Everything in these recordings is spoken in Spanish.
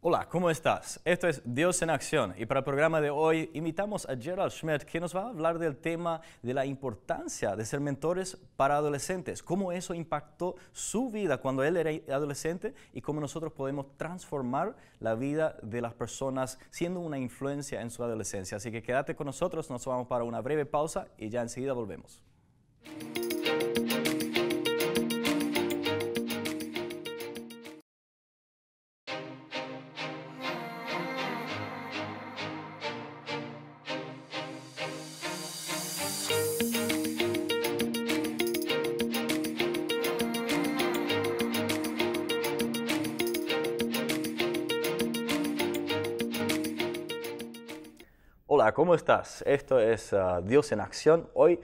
Hola, ¿cómo estás? Esto es Dios en Acción y para el programa de hoy invitamos a Gerald Schmidt que nos va a hablar del tema de la importancia de ser mentores para adolescentes, cómo eso impactó su vida cuando él era adolescente y cómo nosotros podemos transformar la vida de las personas siendo una influencia en su adolescencia. Así que quédate con nosotros, nos vamos para una breve pausa y ya enseguida volvemos. Hola, ¿cómo estás? Esto es Dios en Acción. Hoy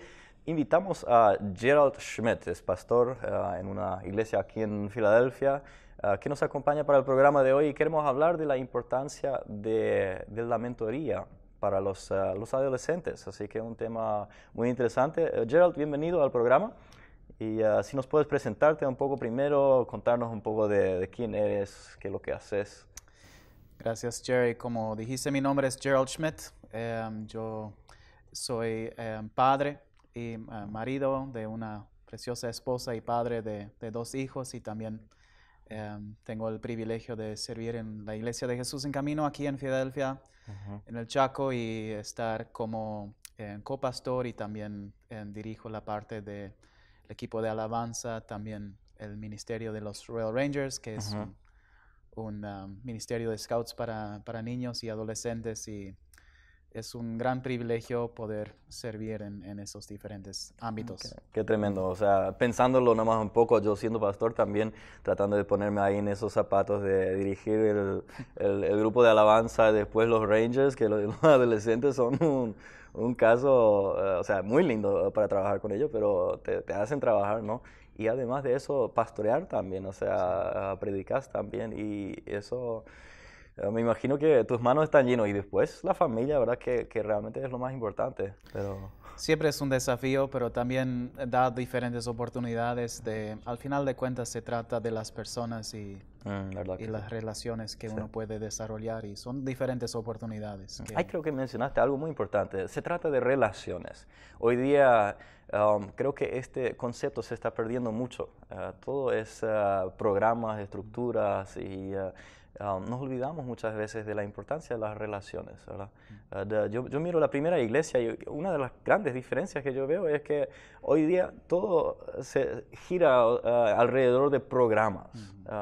invitamos a Gerald Schmidt, es pastor en una iglesia aquí en Filadelfia, que nos acompaña para el programa de hoy y queremos hablar de la importancia de la mentoría para los adolescentes. Así que es un tema muy interesante. Gerald, bienvenido al programa. Y si nos puedes presentarte un poco primero, contarnos un poco de quién eres, qué es lo que haces. Gracias, Jerry. Como dijiste, mi nombre es Gerald Schmidt. Yo soy padre y marido de una preciosa esposa y padre de 2 hijos y también tengo el privilegio de servir en la Iglesia de Jesús en Camino aquí en Filadelfia, en el Chaco, y estar como copastor y también dirijo la parte del equipo de alabanza, también el ministerio de los Royal Rangers, que es un ministerio de scouts para niños y adolescentes, y es un gran privilegio poder servir en esos diferentes ámbitos. Qué tremendo, o sea, pensándolo nomás un poco, yo siendo pastor también tratando de ponerme ahí en esos zapatos de dirigir el grupo de alabanza, después los Rangers, que los adolescentes son un caso, o sea, muy lindo para trabajar con ellos, pero te hacen trabajar, ¿no? Y además de eso, pastorear también, o sea, predicas también y eso... Me imagino que tus manos están llenas y después la familia, ¿verdad? Que realmente es lo más importante. Pero... Siempre es un desafío, pero también da diferentes oportunidades. Al final de cuentas se trata de las personas y las relaciones que uno puede desarrollar, y son diferentes oportunidades. Creo que mencionaste algo muy importante. Se trata de relaciones. Hoy día creo que este concepto se está perdiendo mucho. Todo es programas, estructuras y... nos olvidamos muchas veces de la importancia de las relaciones, ¿verdad? Yo miro la primera iglesia y una de las grandes diferencias que yo veo es que hoy día todo se gira alrededor de programas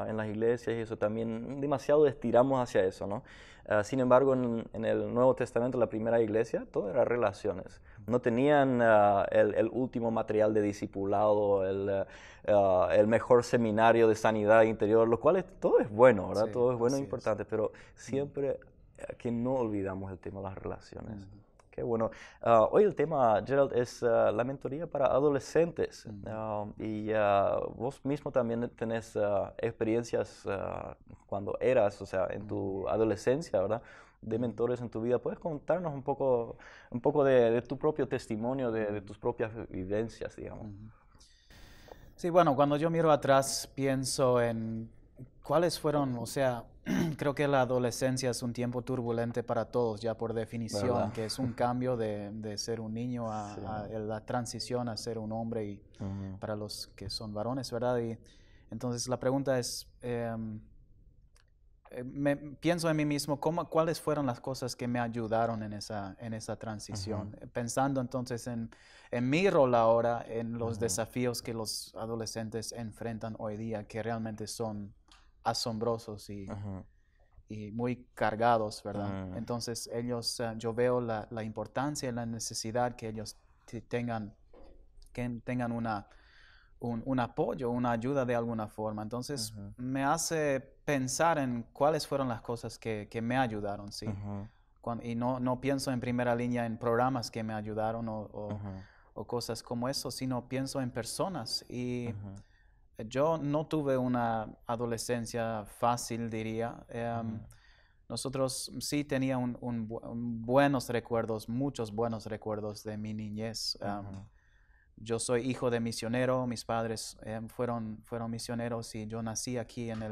en las iglesias, y eso también demasiado estiramos hacia eso, ¿no? Sin embargo, en el Nuevo Testamento, la primera iglesia, todo era relaciones. No tenían el último material de discipulado, el mejor seminario de sanidad interior, lo cual todo es bueno, ¿verdad? Sí, todo es bueno e importante, pero siempre que no olvidamos el tema de las relaciones. Qué bueno. Hoy el tema, Gerald, es la mentoría para adolescentes. Y vos mismo también tenés experiencias cuando eras, o sea, en tu adolescencia, ¿verdad? De mentores en tu vida. ¿Puedes contarnos un poco de tu propio testimonio, de tus propias vivencias, digamos? Sí, bueno, cuando yo miro atrás pienso en cuáles fueron, o sea, creo que la adolescencia es un tiempo turbulente para todos, ya por definición, ¿verdad? Que es un cambio de ser un niño a la transición a ser un hombre, y para los que son varones, ¿verdad? Y entonces la pregunta es, pienso en mí mismo, ¿cuáles fueron las cosas que me ayudaron en esa transición? Pensando entonces en mi rol ahora, en los desafíos que los adolescentes enfrentan hoy día, que realmente son asombrosos y muy cargados, ¿verdad? Entonces ellos, yo veo la importancia y la necesidad que ellos tengan un apoyo, una ayuda de alguna forma. Entonces me hace pensar en cuáles fueron las cosas que me ayudaron, ¿sí? y no pienso en primera línea en programas que me ayudaron o cosas como eso, sino pienso en personas. Y yo no tuve una adolescencia fácil, diría. Nosotros sí tenía buenos recuerdos, muchos buenos recuerdos de mi niñez. Yo soy hijo de misionero, mis padres fueron misioneros y yo nací aquí en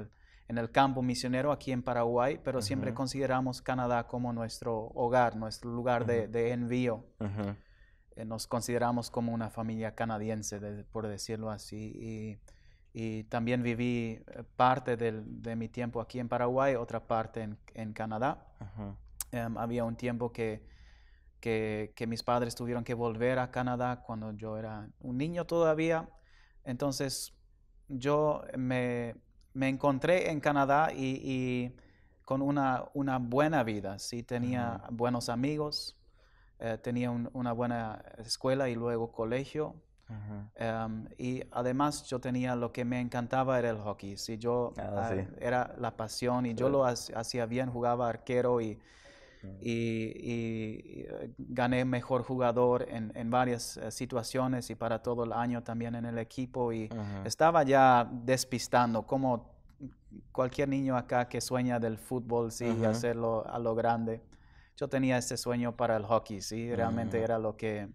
el campo misionero, aquí en Paraguay, pero siempre consideramos Canadá como nuestro hogar, nuestro lugar de envío. Nos consideramos como una familia canadiense, por decirlo así. Y también viví parte de mi tiempo aquí en Paraguay, otra parte en Canadá. Había un tiempo que mis padres tuvieron que volver a Canadá cuando yo era un niño todavía. Entonces yo me encontré en Canadá y con una buena vida. Sí, tenía buenos amigos, tenía una buena escuela y luego colegio. Y además yo tenía lo que me encantaba era el hockey. Sí, era la pasión y yo lo hacía bien, jugaba arquero y gané mejor jugador en varias situaciones y para todo el año también en el equipo y estaba ya despistando como cualquier niño acá que sueña del fútbol, sí, hacerlo a lo grande. Yo tenía ese sueño para el hockey, sí, realmente era lo que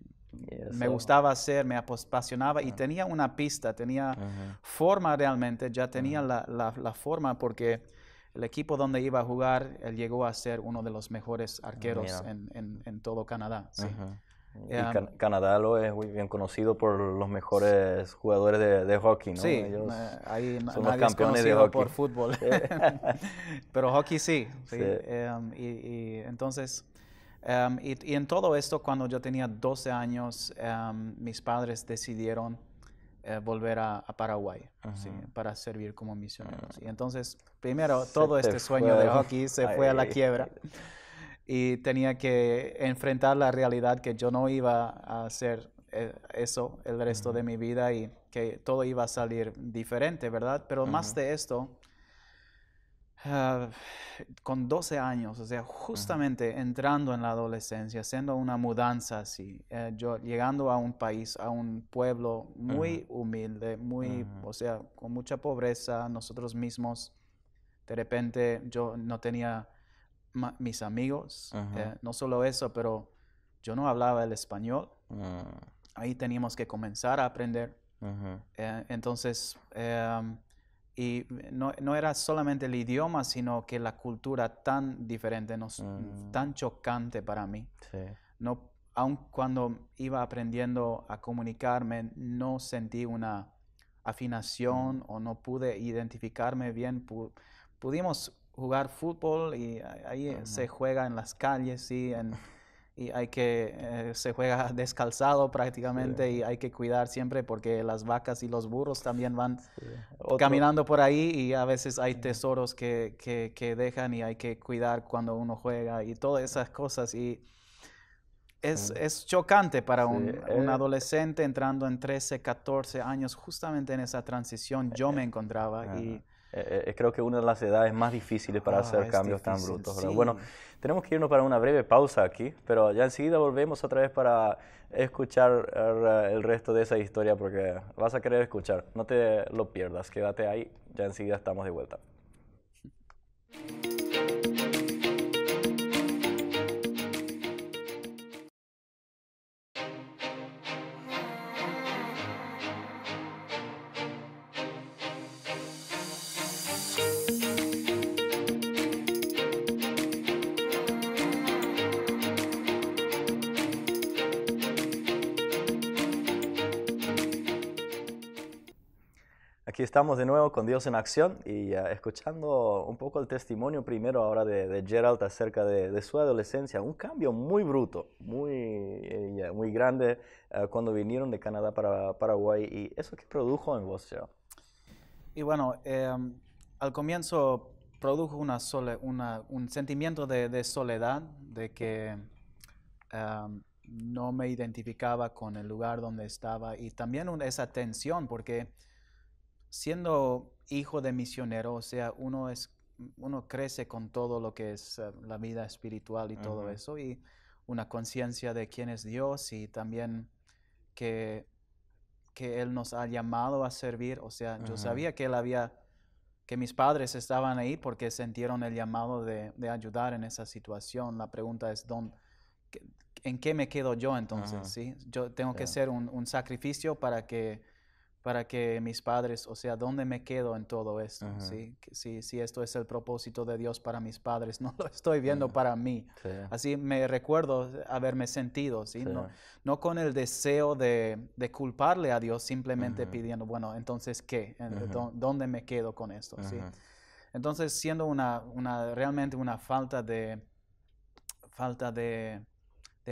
me gustaba hacer, me apasionaba y tenía una pista, tenía forma realmente, ya tenía la forma porque el equipo donde iba a jugar, él llegó a ser uno de los mejores arqueros en todo Canadá. Sí. Y Canadá lo es muy bien conocido por los mejores jugadores de hockey, ¿no? Sí, Ellos ahí son los nadie es campeones de conocido hockey. por fútbol, pero hockey sí. Sí. Sí. Y entonces, y en todo esto, cuando yo tenía 12 años, mis padres decidieron volver a Paraguay, sí, para servir como misioneros. Y entonces, primero, todo este sueño de hockey se fue a la quiebra y tenía que enfrentar la realidad que yo no iba a hacer eso el resto de mi vida y que todo iba a salir diferente, ¿verdad? Pero más de esto, con 12 años, o sea, justamente entrando en la adolescencia, haciendo una mudanza así, yo llegando a un país, a un pueblo muy humilde, o sea, con mucha pobreza, nosotros mismos, de repente yo no tenía mis amigos, no solo eso, pero yo no hablaba el español, ahí teníamos que comenzar a aprender, entonces... y no era solamente el idioma, sino que la cultura tan diferente, tan chocante para mí. Sí. No, aun cuando iba aprendiendo a comunicarme, no sentí una afinación o no pude identificarme bien. Pudimos jugar fútbol y ahí se juega en las calles, sí, y se juega descalzado prácticamente y hay que cuidar siempre porque las vacas y los burros también van caminando por ahí y a veces hay tesoros que dejan y hay que cuidar cuando uno juega y todas esas cosas y es chocante para un adolescente entrando en 13, 14 años, justamente en esa transición yo me encontraba y... creo que una de las edades más difíciles para hacer cambios tan brutos, ¿verdad? Sí. Bueno, tenemos que irnos para una breve pausa aquí, pero ya enseguida volvemos otra vez para escuchar el resto de esa historia porque vas a querer escuchar. No te lo pierdas, quédate ahí, ya enseguida estamos de vuelta. Aquí estamos de nuevo con Dios en Acción y escuchando un poco el testimonio primero ahora de Gerald acerca de su adolescencia, un cambio muy bruto, muy grande cuando vinieron de Canadá para Paraguay y eso que produjo en vos, Gerald. Y bueno, al comienzo produjo un sentimiento de soledad, de que no me identificaba con el lugar donde estaba y también esa tensión porque siendo hijo de misionero, o sea, uno es uno crece con todo lo que es la vida espiritual y todo eso, y una conciencia de quién es Dios y también que Él nos ha llamado a servir. O sea, yo sabía que mis padres estaban ahí porque sintieron el llamado de ayudar en esa situación. La pregunta es, ¿en qué me quedo yo entonces? ¿Sí? Yo tengo que ser un sacrificio para que mis padres, o sea, ¿dónde me quedo en todo esto? ¿Sí? Si esto es el propósito de Dios para mis padres, no lo estoy viendo para mí. Sí. Así me recuerdo haberme sentido, ¿sí? Sí. No con el deseo de culparle a Dios, simplemente pidiendo, bueno, entonces, ¿qué? ¿Dónde me quedo con esto? ¿Sí? Entonces, siendo realmente una falta de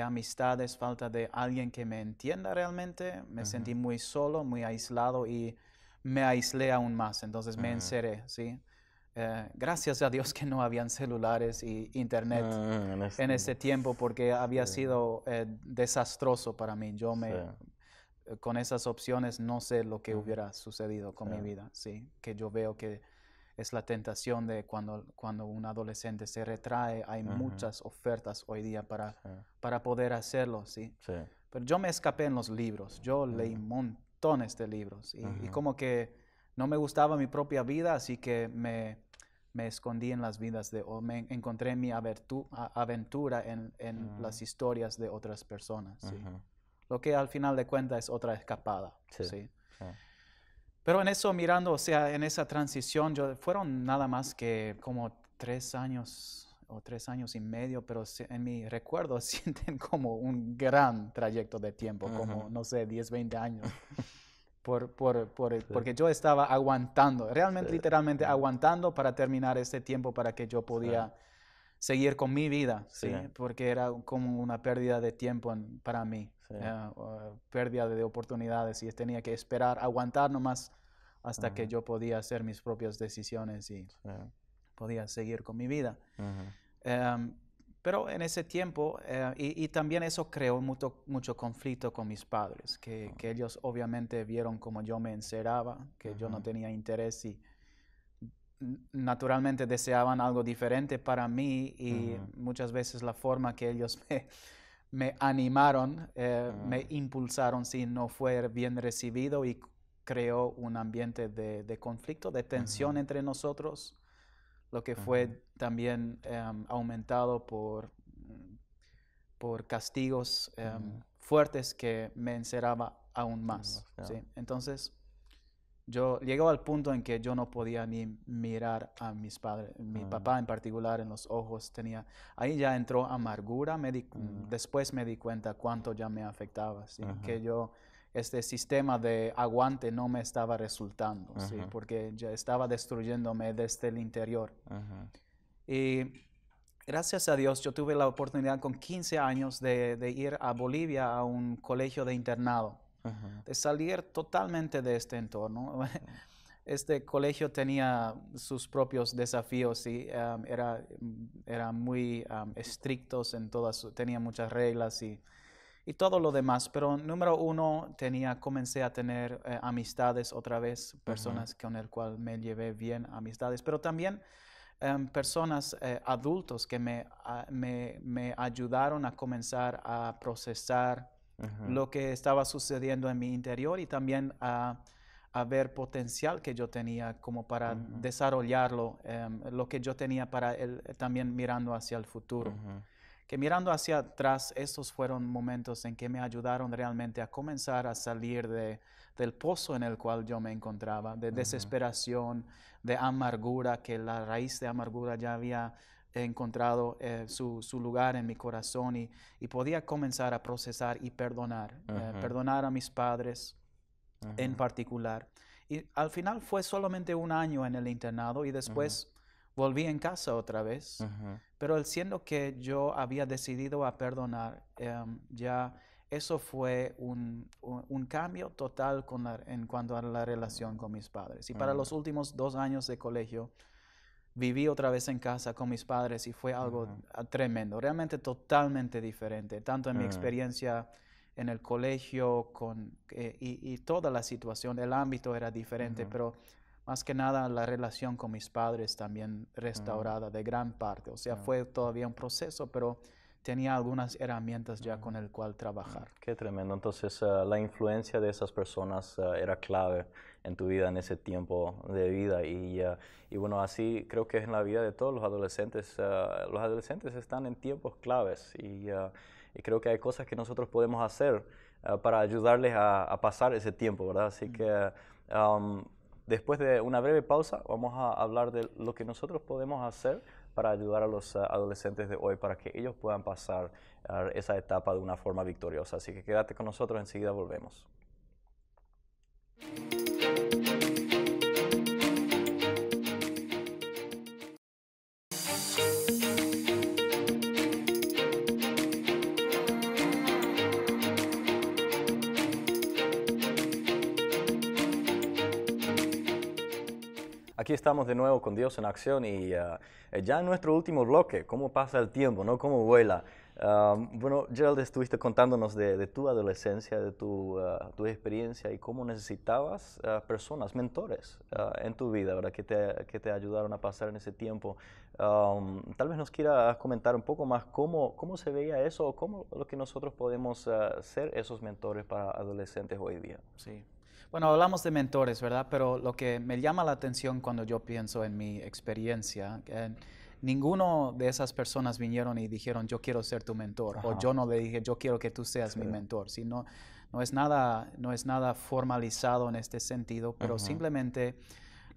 amistades, falta de alguien que me entienda realmente, me sentí muy solo, muy aislado y me aislé aún más, entonces me encerré, ¿sí? Gracias a Dios que no habían celulares y internet en ese tiempo porque había sido desastroso para mí. Con esas opciones no sé lo que hubiera sucedido con mi vida, ¿sí? Que yo veo que es la tentación de cuando un adolescente se retrae. Hay muchas ofertas hoy día para poder hacerlo, ¿sí? Pero yo me escapé en los libros. Yo leí montones de libros y como que no me gustaba mi propia vida, así que me escondí en las vidas o me encontré mi aventura en las historias de otras personas, ¿sí? Lo que al final de cuentas es otra escapada, ¿sí? Pero en eso mirando, o sea, en esa transición, fueron nada más que como 3 años o 3 años y medio, pero en mi recuerdo sienten como un gran trayecto de tiempo, como, no sé, 10, 20 años. Porque yo estaba aguantando, realmente, literalmente aguantando para terminar este tiempo para que yo podía seguir con mi vida, ¿sí? Porque era como una pérdida de tiempo para mí, pérdida de oportunidades y tenía que esperar, aguantar nomás hasta que yo podía hacer mis propias decisiones y podía seguir con mi vida. Pero en ese tiempo, y también eso creó mucho conflicto con mis padres, que ellos obviamente vieron como yo me encerraba, que yo no tenía interés y naturalmente deseaban algo diferente para mí y muchas veces la forma que ellos me animaron, me impulsaron, sí, no fue bien recibido y creó un ambiente de conflicto, de tensión entre nosotros, lo que fue también aumentado por castigos fuertes que me encerraba aún más, ¿sí? Entonces, yo llegó al punto en que yo no podía ni mirar a mis padres, mi papá en particular, en los ojos. Ahí ya entró amargura. Después me di cuenta cuánto ya me afectaba, ¿sí? Que este sistema de aguante no me estaba resultando, ¿sí? Porque ya estaba destruyéndome desde el interior. Y gracias a Dios yo tuve la oportunidad con 15 años de ir a Bolivia a un colegio de internado. De salir totalmente de este entorno. Este colegio tenía sus propios desafíos y era muy estrictos en tenía muchas reglas y todo lo demás, pero número uno, comencé a tener amistades otra vez, personas con el cual me llevé bien, amistades, pero también personas adultos que me ayudaron a comenzar a procesar lo que estaba sucediendo en mi interior y también a ver potencial que yo tenía como para desarrollarlo, lo que yo tenía para también mirando hacia el futuro. Que mirando hacia atrás, estos fueron momentos en que me ayudaron realmente a comenzar a salir del pozo en el cual yo me encontraba, de desesperación, de amargura, que la raíz de amargura ya había encontrado su lugar en mi corazón y podía comenzar a procesar y perdonar, perdonar a mis padres en particular. Y al final fue solamente un año en el internado y después volví en casa otra vez, pero siendo que yo había decidido a perdonar, ya eso fue un cambio total en cuanto a la relación con mis padres. Y para los últimos 2 años de colegio, viví otra vez en casa con mis padres y fue algo tremendo, realmente totalmente diferente, tanto en mi experiencia en el colegio y toda la situación, el ámbito era diferente, pero más que nada la relación con mis padres también restaurada de gran parte. O sea, fue todavía un proceso, pero tenía algunas herramientas ya con el cual trabajar. Qué tremendo. Entonces, la influencia de esas personas era clave en tu vida en ese tiempo de vida. Y bueno, así creo que es en la vida de todos los adolescentes. Los adolescentes están en tiempos claves y creo que hay cosas que nosotros podemos hacer para ayudarles a pasar ese tiempo, ¿verdad? Así que después de una breve pausa, vamos a hablar de lo que nosotros podemos hacer para ayudar a los adolescentes de hoy, para que ellos puedan pasar esa etapa de una forma victoriosa. Así que quédate con nosotros, enseguida volvemos. Aquí estamos de nuevo con Dios en acción y ya en nuestro último bloque, ¿cómo pasa el tiempo, no? ¿Cómo vuela? Bueno, Gerald, estuviste contándonos de tu adolescencia, de tu experiencia y cómo necesitabas personas, mentores en tu vida, ¿verdad? Que te ayudaron a pasar en ese tiempo. Tal vez nos quieras comentar un poco más cómo se veía eso o cómo lo que nosotros podemos ser esos mentores para adolescentes hoy día. Sí. Bueno, hablamos de mentores, ¿verdad? Pero lo que me llama la atención cuando yo pienso en mi experiencia, ninguno de esas personas vinieron y dijeron, yo quiero ser tu mentor, Ajá. o yo no le dije, yo quiero que tú seas mi mentor. Sino, no es nada formalizado en este sentido, pero simplemente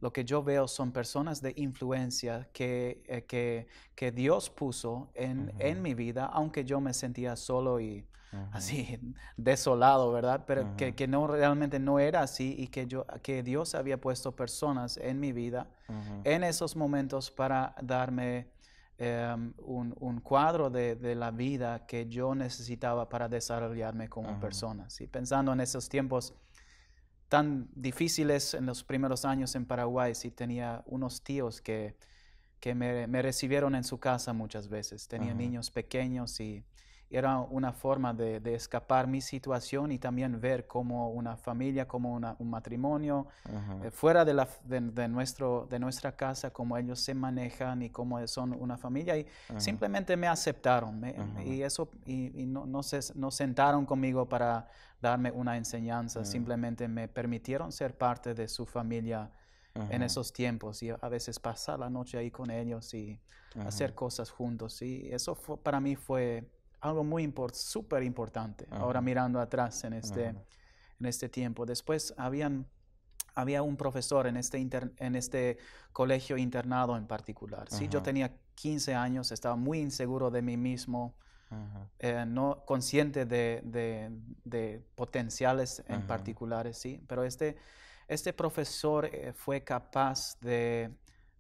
lo que yo veo son personas de influencia que Dios puso en mi vida, aunque yo me sentía solo y así desolado, ¿verdad? Pero que no realmente no era así y que Dios había puesto personas en mi vida en esos momentos para darme un cuadro de la vida que yo necesitaba para desarrollarme como persona. ¿Sí? Pensando en esos tiempos tan difíciles en los primeros años en Paraguay, sí tenía unos tíos que me recibieron en su casa muchas veces. Tenía niños pequeños y era una forma de escapar mi situación y también ver cómo una familia, como un matrimonio, fuera de nuestra casa, cómo ellos se manejan y cómo son una familia. Y simplemente me aceptaron. Y no sentaron conmigo para darme una enseñanza. Simplemente me permitieron ser parte de su familia en esos tiempos y a veces pasar la noche ahí con ellos y hacer cosas juntos. Y eso para mí fue algo súper importante. Ahora mirando atrás en este tiempo. Después había un profesor en este colegio internado en particular. ¿Sí? Yo tenía 15 años, estaba muy inseguro de mí mismo, no consciente de potenciales en particulares, ¿sí? Pero este profesor fue capaz de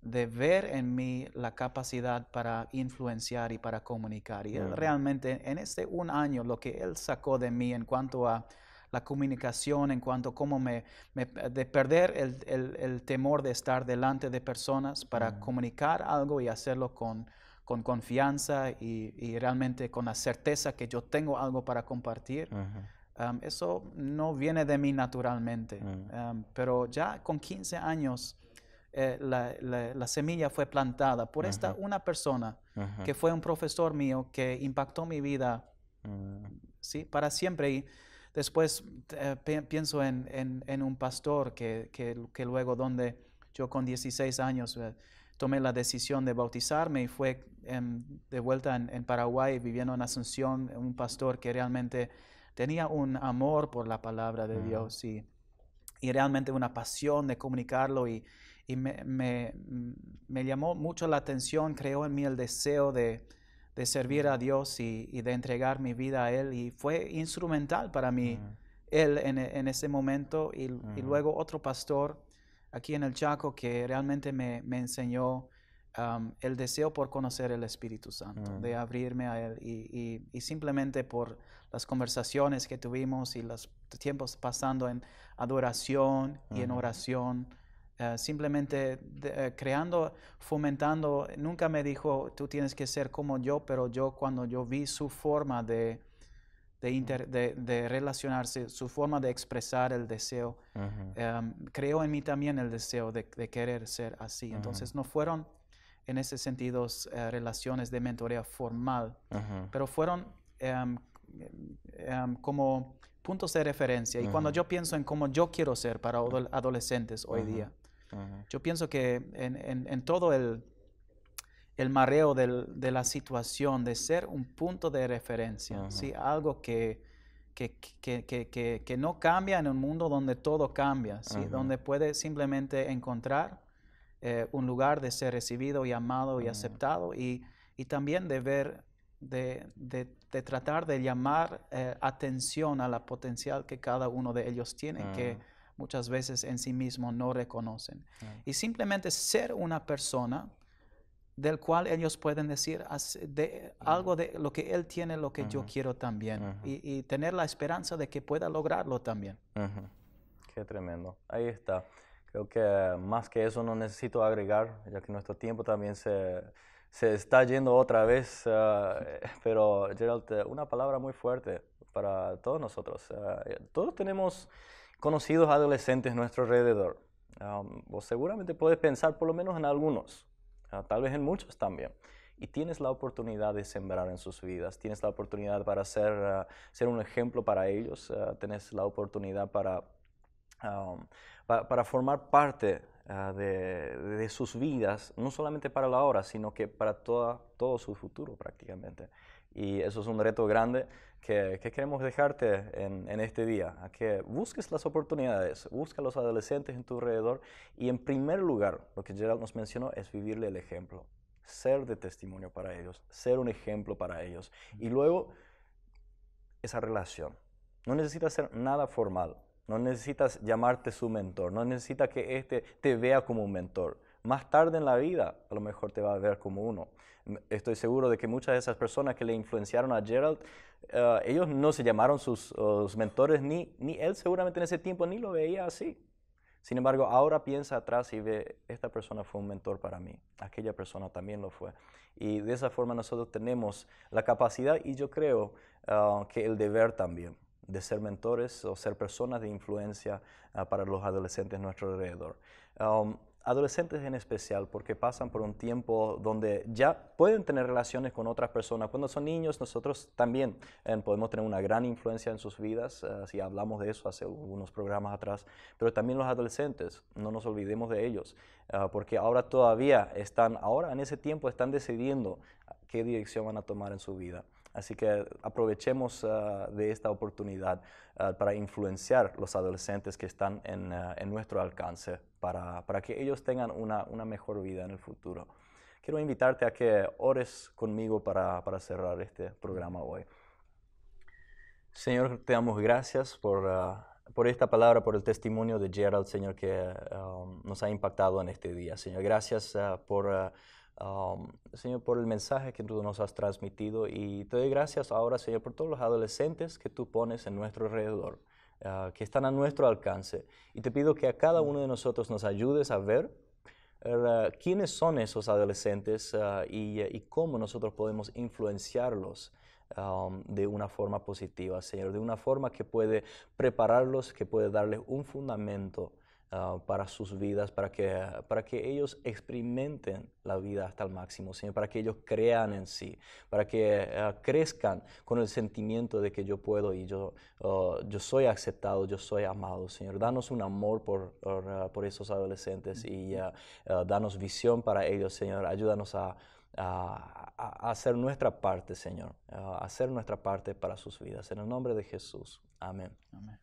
ver en mí la capacidad para influenciar y para comunicar. Y él realmente, en un año, lo que él sacó de mí en cuanto a la comunicación, en cuanto a cómo de perder el temor de estar delante de personas para comunicar algo y hacerlo con confianza y realmente con la certeza que yo tengo algo para compartir. Eso no viene de mí naturalmente, pero ya con 15 años la semilla fue plantada por una persona que fue un profesor mío que impactó mi vida ¿sí? Para siempre. Y después pienso en un pastor que luego donde yo con 16 años tomé la decisión de bautizarme y fue de vuelta en Paraguay, viviendo en Asunción, un pastor que realmente tenía un amor por la palabra de Dios y realmente una pasión de comunicarlo y me llamó mucho la atención, creó en mí el deseo de servir a Dios y de entregar mi vida a Él y fue instrumental para mí Él en ese momento y luego otro pastor aquí en el Chaco que realmente me enseñó el deseo por conocer el Espíritu Santo, de abrirme a Él y simplemente por las conversaciones que tuvimos y los tiempos pasando en adoración y en oración, simplemente fomentando, nunca me dijo, tú tienes que ser como yo, pero cuando yo vi su forma de de relacionarse, su forma de expresar el deseo, creó en mí también el deseo de querer ser así. Entonces no fueron en ese sentido relaciones de mentoría formal, pero fueron como puntos de referencia. Y cuando yo pienso en cómo yo quiero ser para adolescentes hoy día, yo pienso que en todo el mareo de la situación, de ser un punto de referencia, ¿sí? Algo que no cambia en un mundo donde todo cambia, ¿sí? Donde puede simplemente encontrar un lugar de ser recibido y amado y aceptado, y también de ver, de tratar de llamar atención a la potencial que cada uno de ellos tiene, que muchas veces en sí mismo no reconocen. Y simplemente ser una persona del cual ellos pueden decir algo de lo que él tiene, lo que yo quiero también, y tener la esperanza de que pueda lograrlo también. Qué tremendo. Ahí está. Creo que más que eso no necesito agregar, ya que nuestro tiempo también se está yendo otra vez. Pero Gerald, una palabra muy fuerte para todos nosotros. Todos tenemos conocidos adolescentes a nuestro alrededor. Vos seguramente puedes pensar por lo menos en algunos. Tal vez en muchos también. Y tienes la oportunidad de sembrar en sus vidas, tienes la oportunidad para ser un ejemplo para ellos, tienes la oportunidad para formar parte de sus vidas, no solamente para la hora, sino que para todo su futuro prácticamente. Y eso es un reto grande que queremos dejarte en este día, a que busques las oportunidades, busca a los adolescentes en tu alrededor, y en primer lugar, lo que Gerald nos mencionó es vivirle el ejemplo, ser de testimonio para ellos, ser un ejemplo para ellos. Y luego, esa relación. No necesitas hacer nada formal, no necesitas llamarte su mentor, no necesitas que te vea como un mentor. Más tarde en la vida, a lo mejor te va a ver como uno. Estoy seguro de que muchas de esas personas que le influenciaron a Gerald, ellos no se llamaron sus mentores, ni él seguramente en ese tiempo ni lo veía así. Sin embargo, ahora piensa atrás y ve, esta persona fue un mentor para mí, aquella persona también lo fue. Y de esa forma nosotros tenemos la capacidad, y yo creo que el deber también, de ser mentores o ser personas de influencia para los adolescentes a nuestro alrededor. Adolescentes en especial, porque pasan por un tiempo donde ya pueden tener relaciones con otras personas. Cuando son niños, nosotros también podemos tener una gran influencia en sus vidas, si hablamos de eso hace unos programas atrás, pero también los adolescentes, no nos olvidemos de ellos, porque ahora todavía ahora en ese tiempo están decidiendo qué dirección van a tomar en su vida. Así que aprovechemos de esta oportunidad para influenciar los adolescentes que están en nuestro alcance, para que ellos tengan una mejor vida en el futuro. Quiero invitarte a que ores conmigo para cerrar este programa hoy. Señor, te damos gracias por esta palabra, por el testimonio de Gerald, Señor, que nos ha impactado en este día. Señor, gracias Señor, por el mensaje que tú nos has transmitido, y te doy gracias ahora, Señor, por todos los adolescentes que tú pones en nuestro alrededor, que están a nuestro alcance. Y te pido que a cada uno de nosotros nos ayudes a ver quiénes son esos adolescentes y cómo nosotros podemos influenciarlos de una forma positiva, Señor, de una forma que puede prepararlos, que puede darles un fundamento para sus vidas, para que ellos experimenten la vida hasta el máximo, Señor, para que ellos crean en sí, para que crezcan con el sentimiento de que yo puedo y yo soy aceptado, yo soy amado, Señor. Danos un amor por esos adolescentes y danos visión para ellos, Señor. Ayúdanos a hacer nuestra parte, Señor, a hacer nuestra parte para sus vidas. En el nombre de Jesús. Amén. Amén.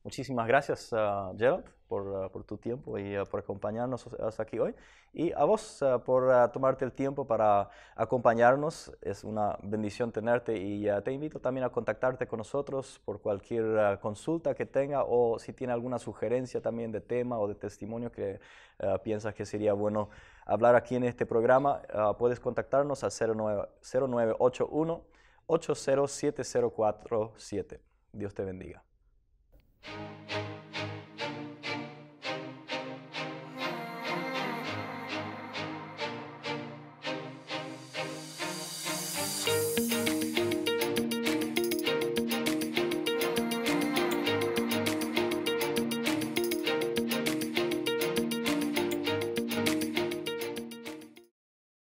Muchísimas gracias, Gerald, por tu tiempo y por acompañarnos hasta aquí hoy. Y a vos por tomarte el tiempo para acompañarnos. Es una bendición tenerte, y te invito también a contactarte con nosotros por cualquier consulta que tenga, o si tiene alguna sugerencia también de tema o de testimonio que piensas que sería bueno hablar aquí en este programa. Puedes contactarnos a 0981 807047. Dios te bendiga.